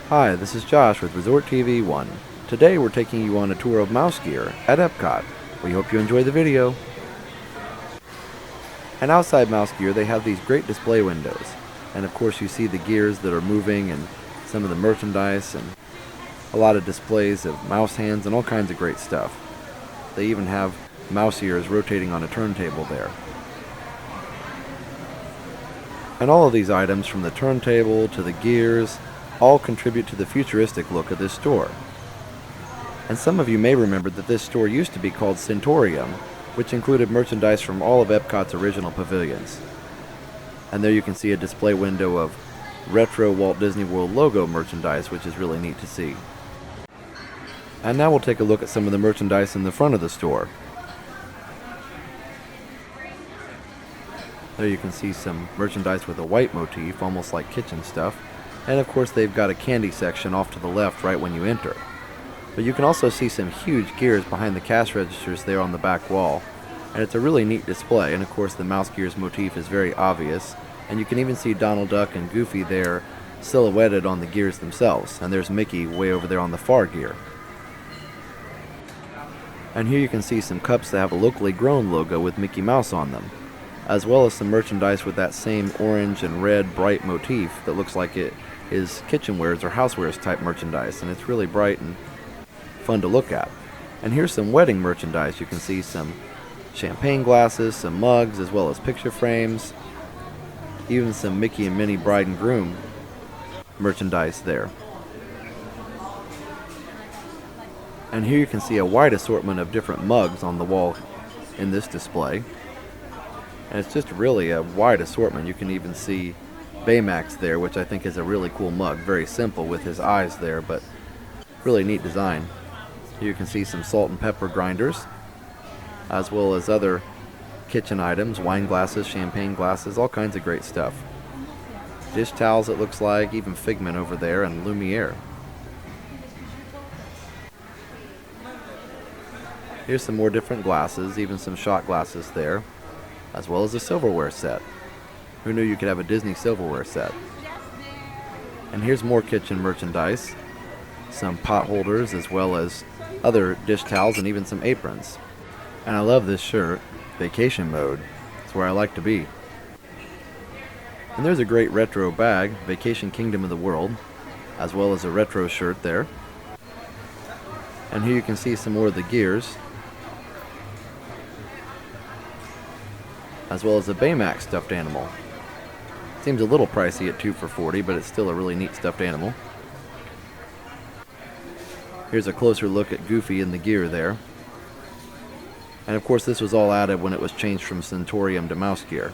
Hi, this is Josh with Resort TV 1. Today we're taking you on a tour of mouse gear at Epcot. We hope you enjoy the video. And outside mouse gear they have these great display windows. And of course you see the gears that are moving and some of the merchandise and a lot of displays of mouse hands and all kinds of great stuff. They even have mouse ears rotating on a turntable there. And all of these items, from the turntable to the gears, all contribute to the futuristic look of this store. And some of you may remember that this store used to be called Centurium, which included merchandise from all of Epcot's original pavilions. And there you can see a display window of retro Walt Disney World logo merchandise, which is really neat to see. And now we'll take a look at some of the merchandise in the front of the store. There you can see some merchandise with a white motif, almost like kitchen stuff. And of course they've got a candy section off to the left right when you enter. But you can also see some huge gears behind the cash registers there on the back wall. And it's a really neat display, and of course the mouse gears motif is very obvious. And you can even see Donald Duck and Goofy there silhouetted on the gears themselves. And there's Mickey way over there on the far gear. And here you can see some cups that have a locally grown logo with Mickey Mouse on them, as well as some merchandise with that same orange and red bright motif that looks like it is kitchenwares or housewares type merchandise, and it's really bright and fun to look at. And here's some wedding merchandise. You can see some champagne glasses, some mugs, as well as picture frames, even some Mickey and Minnie bride and groom merchandise there. And here you can see a wide assortment of different mugs on the wall in this display. And it's just really a wide assortment. You can even see Baymax there, which I think is a really cool mug. Very simple with his eyes there, but really neat design. You can see some salt and pepper grinders, as well as other kitchen items, wine glasses, champagne glasses, all kinds of great stuff. Dish towels, it looks like, even Figment over there, and Lumiere. Here's some more different glasses, even some shot glasses there, as well as a silverware set. Who knew you could have a Disney silverware set? And here's more kitchen merchandise, some pot holders as well as other dish towels and even some aprons. And I love this shirt, Vacation Mode. It's where I like to be. And there's a great retro bag, Vacation Kingdom of the World, as well as a retro shirt there. And here you can see some more of the gears, as well as a Baymax stuffed animal. Seems a little pricey at 2 for $40, but it's still a really neat stuffed animal. Here's a closer look at Goofy in the gear there. And of course this was all added when it was changed from Centurium to mouse gear.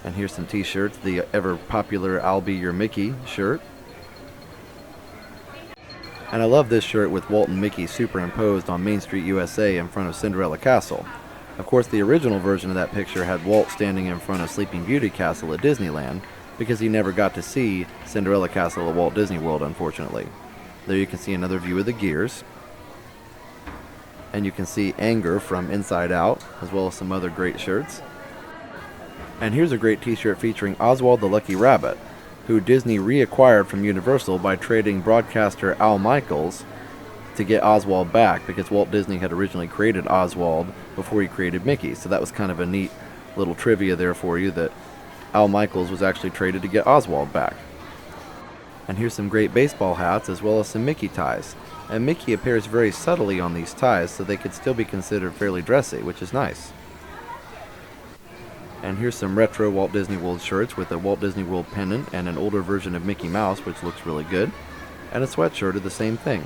And here's some t-shirts, the ever popular Albee Your Mickey shirt. And I love this shirt with Walt and Mickey superimposed on Main Street, USA in front of Cinderella Castle. Of course, the original version of that picture had Walt standing in front of Sleeping Beauty Castle at Disneyland, because he never got to see Cinderella Castle at Walt Disney World, unfortunately. There you can see another view of the gears. And you can see Anger from Inside Out, as well as some other great shirts. And here's a great t-shirt featuring Oswald the Lucky Rabbit, who Disney reacquired from Universal by trading broadcaster Al Michaels to get Oswald back, because Walt Disney had originally created Oswald before he created Mickey. So that was kind of a neat little trivia there for you, that Al Michaels was actually traded to get Oswald back. And here's some great baseball hats as well as some Mickey ties. And Mickey appears very subtly on these ties, so they could still be considered fairly dressy, which is nice. And here's some retro Walt Disney World shirts with a Walt Disney World pennant and an older version of Mickey Mouse, which looks really good. And a sweatshirt of the same thing.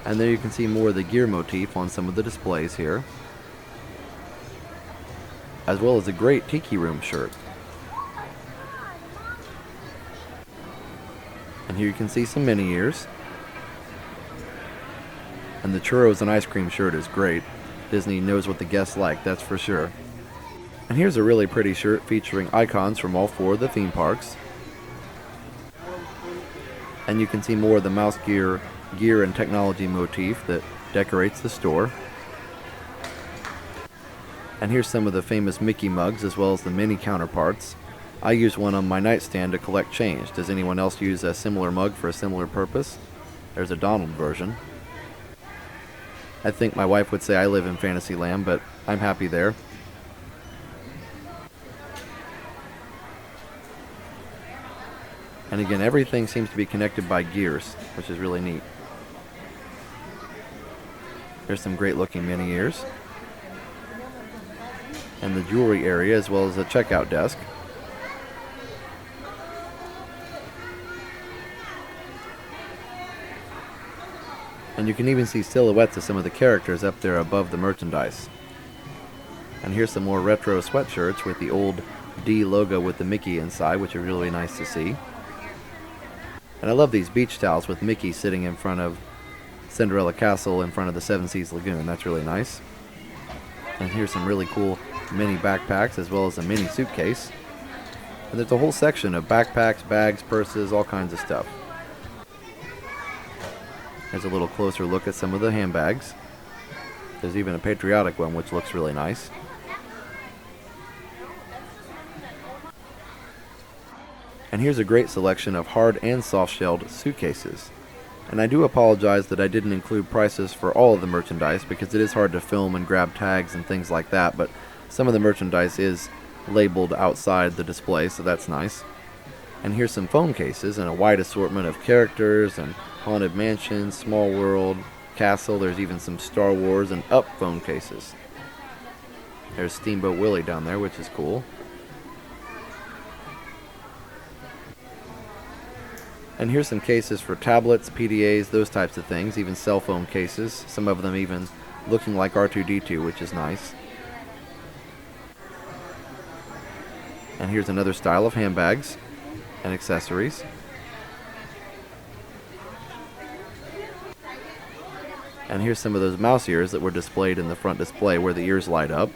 And there you can see more of the gear motif on some of the displays here, as well as a great Tiki Room shirt. And here you can see some mini ears. And the churros and ice cream shirt is great. Disney knows what the guests like, that's for sure. And here's a really pretty shirt featuring icons from all 4 of the theme parks. And you can see more of the mouse gear and technology motif that decorates the store. And here's some of the famous Mickey mugs as well as the Minnie counterparts. I use one on my nightstand to collect change. Does anyone else use a similar mug for a similar purpose? There's a Donald version. I think my wife would say I live in Fantasyland, but I'm happy there. And again, everything seems to be connected by gears, which is really neat. There's some great looking mini ears. And the jewelry area, as well as a checkout desk. And you can even see silhouettes of some of the characters up there above the merchandise. And here's some more retro sweatshirts with the old D logo with the Mickey inside, which are really nice to see. And I love these beach towels with Mickey sitting in front of Cinderella Castle in front of the Seven Seas Lagoon. That's really nice. And here's some really cool mini backpacks as well as a mini suitcase. And there's a whole section of backpacks, bags, purses, all kinds of stuff. Here's a little closer look at some of the handbags. There's even a patriotic one which looks really nice. And here's a great selection of hard and soft-shelled suitcases. And I do apologize that I didn't include prices for all of the merchandise because it is hard to film and grab tags and things like that, but some of the merchandise is labeled outside the display, so that's nice. And here's some phone cases and a wide assortment of characters and Haunted Mansion, Small World, Castle. There's even some Star Wars and Up phone cases. There's Steamboat Willie down there, which is cool. And here's some cases for tablets, PDAs, those types of things, even cell phone cases, some of them even looking like R2-D2, which is nice. And here's another style of handbags and accessories. And here's some of those mouse ears that were displayed in the front display where the ears light up.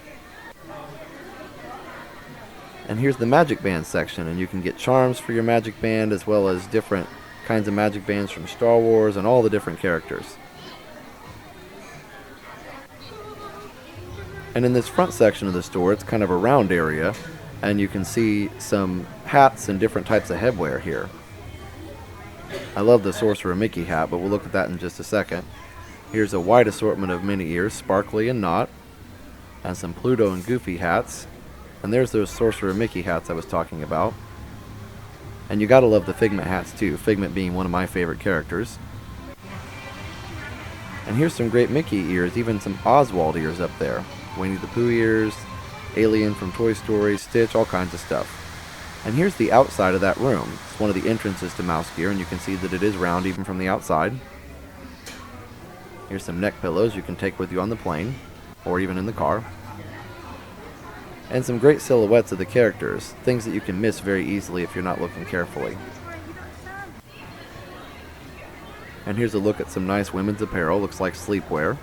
And here's the Magic Band section, and you can get charms for your Magic Band as well as different kinds of Magic Bands from Star Wars and all the different characters. And in this front section of the store, it's kind of a round area, and you can see some hats and different types of headwear here. I love the Sorcerer Mickey hat, but we'll look at that in just a second. Here's a wide assortment of mini ears, sparkly and not, and some Pluto and Goofy hats. And there's those Sorcerer Mickey hats I was talking about. And you gotta love the Figment hats too, Figment being one of my favorite characters. And here's some great Mickey ears, even some Oswald ears up there. Winnie the Pooh ears, Alien from Toy Story, Stitch, all kinds of stuff. And here's the outside of that room. It's one of the entrances to Mouse Gear, and you can see that it is round even from the outside. Here's some neck pillows you can take with you on the plane, or even in the car. And some great silhouettes of the characters, things that you can miss very easily if you're not looking carefully. And here's a look at some nice women's apparel, looks like sleepwear.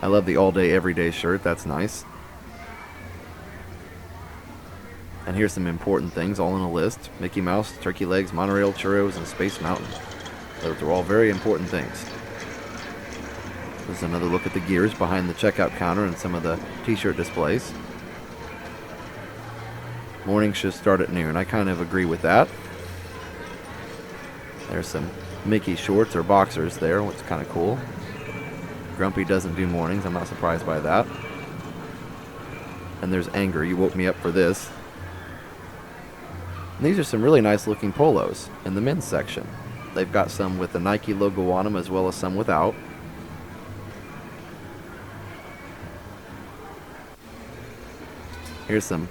I love the all-day, everyday shirt, that's nice. And here's some important things, all in a list. Mickey Mouse, turkey legs, monorail churros, and Space Mountain. Those are all very important things. There's another look at the gears behind the checkout counter and some of the t-shirt displays. Morning should start at noon. I kind of agree with that. There's some Mickey shorts or boxers there, which is kind of cool. Grumpy doesn't do mornings. I'm not surprised by that. And there's Anger. You woke me up for this. And these are some really nice looking polos in the men's section. They've got some with the Nike logo on them as well as some without. Here's some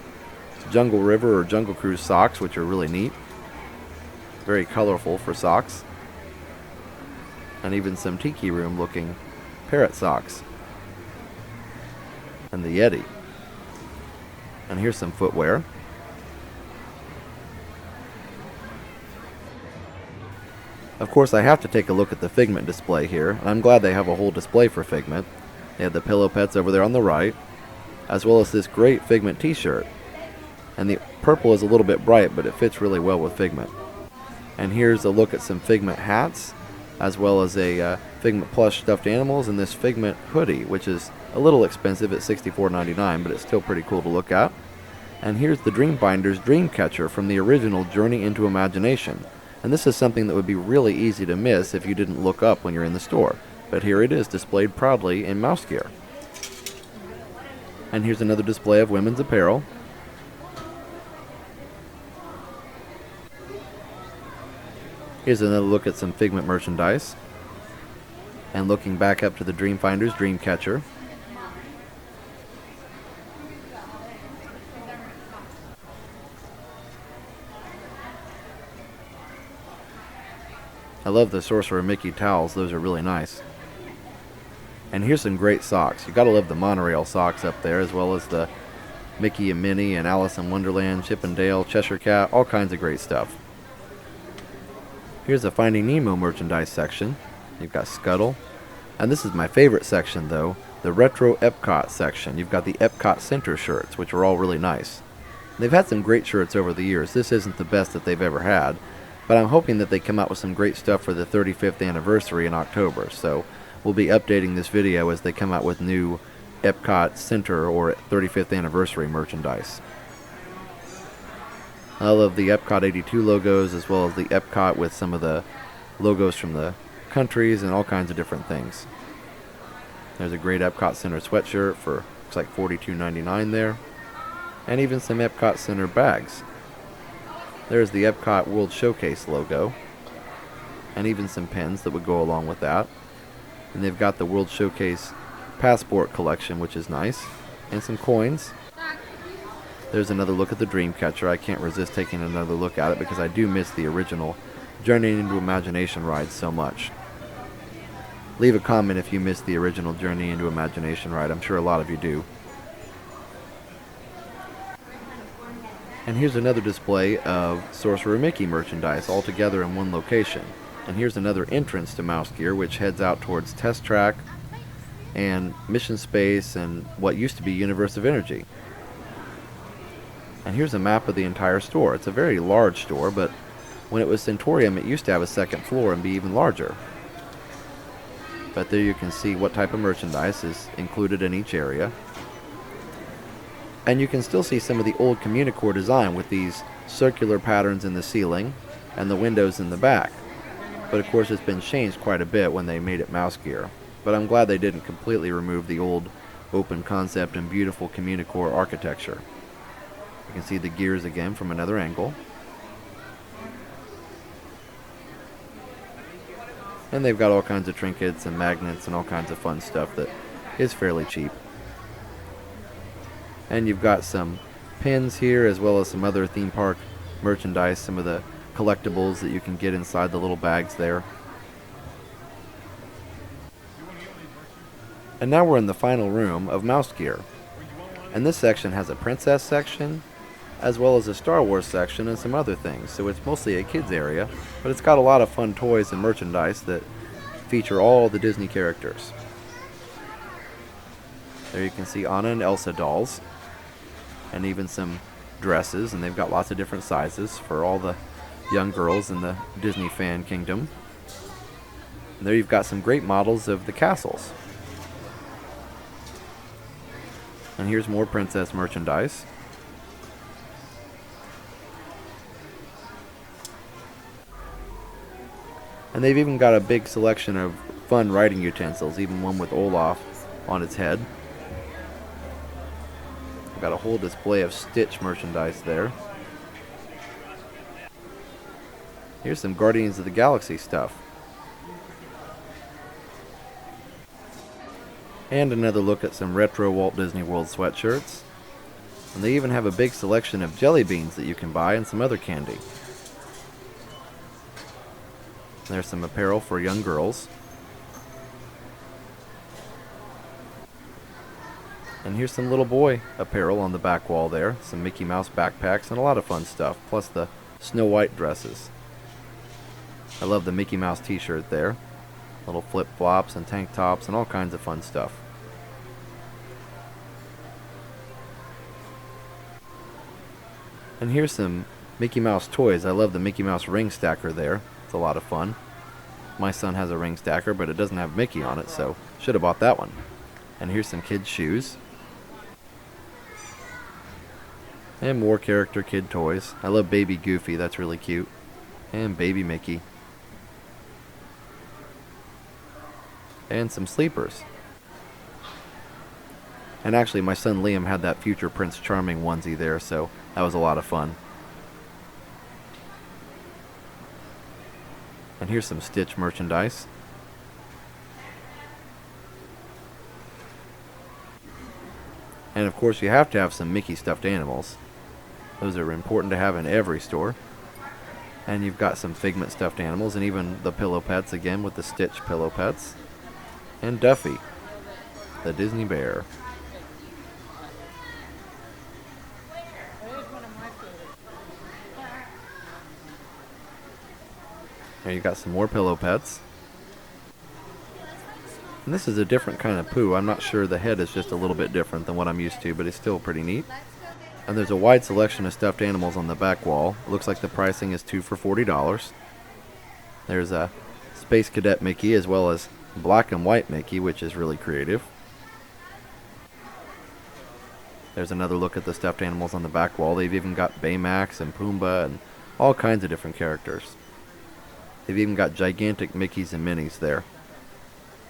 Jungle River or Jungle Cruise socks, which are really neat. Very colorful for socks. And even some Tiki Room looking parrot socks. And the Yeti. And here's some footwear. Of course, I have to take a look at the Figment display here, and I'm glad they have a whole display for Figment. They have the pillow pets over there on the right, as well as this great Figment t-shirt. And the purple is a little bit bright, but it fits really well with Figment. And here's a look at some Figment hats, as well as a Figment plush stuffed animals, and this Figment hoodie, which is A little expensive at $64.99, but it's still pretty cool to look at. And here's the Dreambinder's Dreamcatcher from the original Journey into Imagination. And this is something that would be really easy to miss if you didn't look up when you're in the store. But here it is, displayed proudly in mouse gear. And here's another display of women's apparel. Here's another look at some Figment merchandise. And looking back up to the Dreamfinder's Dreamcatcher. I love the Sorcerer Mickey towels, those are really nice. And here's some great socks. You gotta love the monorail socks up there, as well as the Mickey and Minnie and Alice in Wonderland, Chip and Dale, Cheshire Cat, all kinds of great stuff. Here's the Finding Nemo merchandise section. You've got Scuttle. And this is my favorite section though, the Retro Epcot section. You've got the Epcot Center shirts, which are all really nice. They've had some great shirts over the years. This isn't the best that they've ever had, but I'm hoping that they come out with some great stuff for the 35th anniversary in October. So we'll be updating this video as they come out with new Epcot Center or 35th anniversary merchandise. I love the Epcot 82 logos, as well as the Epcot with some of the logos from the countries and all kinds of different things. There's a great Epcot Center sweatshirt for, looks like $42.99 there. And even some Epcot Center bags. There's the Epcot World Showcase logo. And even some pins that would go along with that. And they've got the World Showcase Passport collection, which is nice. And some coins. There's another look at the Dreamcatcher. I can't resist taking another look at it because I do miss the original Journey into Imagination ride so much. Leave a comment if you missed the original Journey into Imagination ride. I'm sure a lot of you do. And here's another display of Sorcerer Mickey merchandise all together in one location. And here's another entrance to Mouse Gear, which heads out towards Test Track and Mission Space and what used to be Universe of Energy. And here's a map of the entire store. It's a very large store, but when it was Centurium, it used to have a second floor and be even larger. But there you can see what type of merchandise is included in each area. And you can still see some of the old Communicore design with these circular patterns in the ceiling and the windows in the back. But of course it's been changed quite a bit when they made it Mouse Gear. But I'm glad they didn't completely remove the old open concept and beautiful Communicore architecture. You can see the gears again from another angle. And they've got all kinds of trinkets and magnets and all kinds of fun stuff that is fairly cheap. And you've got some pins here, as well as some other theme park merchandise, some of the collectibles that you can get inside the little bags there. And now we're in the final room of Mouse Gear. And this section has a princess section, as well as a Star Wars section and some other things. So it's mostly a kids area, but it's got a lot of fun toys and merchandise that feature all the Disney characters. There you can see Anna and Elsa dolls, and even some dresses, and they've got lots of different sizes for all the young girls in the Disney fan kingdom. And there you've got some great models of the castles. And here's more princess merchandise. And they've even got a big selection of fun riding utensils, even one with Olaf on its head. We've got a whole display of Stitch merchandise there. Here's some Guardians of the Galaxy stuff. And another look at some retro Walt Disney World sweatshirts. And they even have a big selection of jelly beans that you can buy and some other candy. There's some apparel for young girls. And here's some little boy apparel on the back wall there. Some Mickey Mouse backpacks and a lot of fun stuff, plus the Snow White dresses. I love the Mickey Mouse t-shirt there. Little flip-flops and tank tops and all kinds of fun stuff. And here's some Mickey Mouse toys. I love the Mickey Mouse ring stacker there. It's a lot of fun. My son has a ring stacker, but it doesn't have Mickey on it, so should have bought that one. And here's some kids' shoes. And more character kid toys. I love Baby Goofy, that's really cute. And Baby Mickey. And some sleepers. And actually my son Liam had that future Prince Charming onesie there, so that was a lot of fun. And here's some Stitch merchandise. And of course you have to have some Mickey stuffed animals. Those are important to have in every store. And you've got some Figment stuffed animals, and even the pillow pets again with the Stitch pillow pets. And Duffy, the Disney bear. Here you got some more pillow pets. And this is a different kind of poo. I'm not sure, the head is just a little bit different than what I'm used to, but it's still pretty neat. And there's a wide selection of stuffed animals on the back wall. It looks like the pricing is 2 for $40. There's a Space Cadet Mickey as well as black and white Mickey, which is really creative. There's another look at the stuffed animals on the back wall. They've even got Baymax and Pumbaa and all kinds of different characters. They've even got gigantic Mickeys and Minnies there.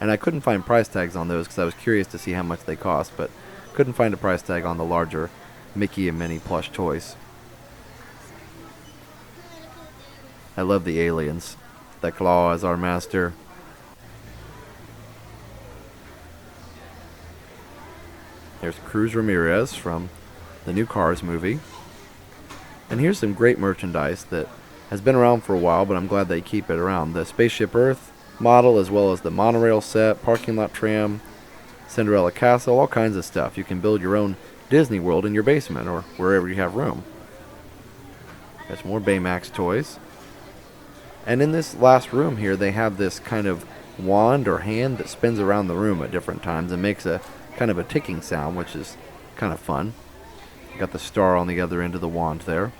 And I couldn't find price tags on those because I was curious to see how much they cost, but couldn't find a price tag on the larger Mickey and Minnie plush toys. I love the aliens. The Claw is our master. There's Cruz Ramirez from the new Cars movie. And here's some great merchandise that has been around for a while, but I'm glad they keep it around. The Spaceship Earth model, as well as the monorail set, parking lot tram, Cinderella Castle, all kinds of stuff. You can build your own Disney World in your basement or wherever you have room. There's more Baymax toys. And in this last room here, they have this kind of wand or hand that spins around the room at different times and makes a kind of a ticking sound, which is kind of fun. Got the star on the other end of the wand there.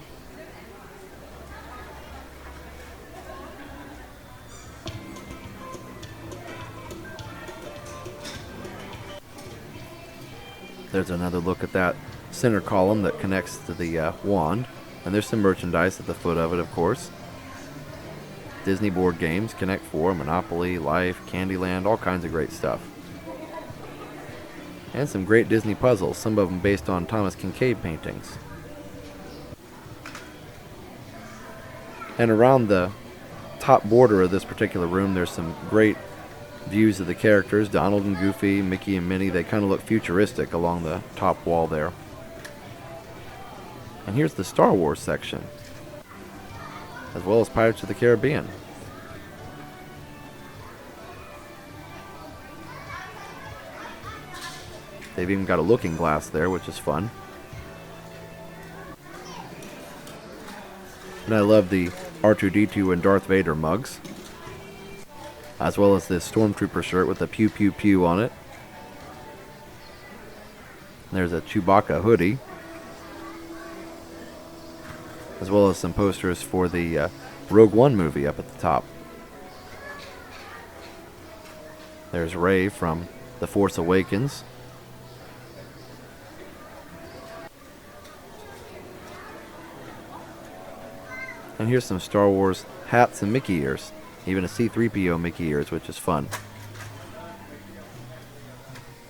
There's another look at that center column that connects to the wand. And there's some merchandise at the foot of it, of course. Disney board games, Connect 4, Monopoly, Life, Candyland, all kinds of great stuff. And some great Disney puzzles, some of them based on Thomas Kincaid paintings. And around the top border of this particular room, there's some great views of the characters, Donald and Goofy, Mickey and Minnie. They kind of look futuristic along the top wall there. And here's the Star Wars section, as well as Pirates of the Caribbean. They've even got a looking glass there, which is fun. And I love the R2-D2 and Darth Vader mugs, as well as this Stormtrooper shirt with a pew pew pew on it. There's a Chewbacca hoodie, as well as some posters for the Rogue One movie up at the top. There's Rey from The Force Awakens. And here's some Star Wars hats and Mickey ears. Even a C-3PO Mickey ears, which is fun.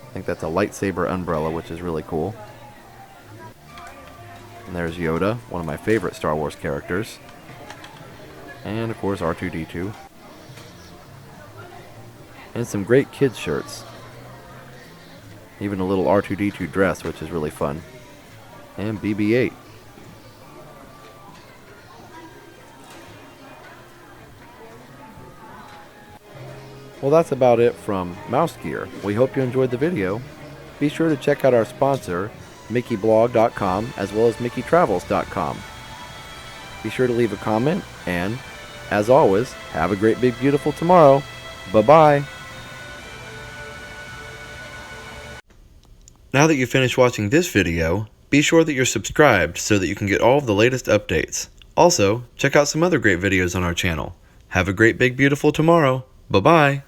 I think that's a lightsaber umbrella, which is really cool. And there's Yoda, one of my favorite Star Wars characters. And of course R2-D2. And some great kids shirts. Even a little R2-D2 dress, which is really fun. And BB-8. Well, that's about it from Mouse Gear. We hope you enjoyed the video. Be sure to check out our sponsor, MickeyBlog.com, as well as MickeyTravels.com. Be sure to leave a comment, and, as always, have a great big beautiful tomorrow. Bye-bye. Now that you've finished watching this video, be sure that you're subscribed so that you can get all of the latest updates. Also, check out some other great videos on our channel. Have a great big beautiful tomorrow. Bye-bye.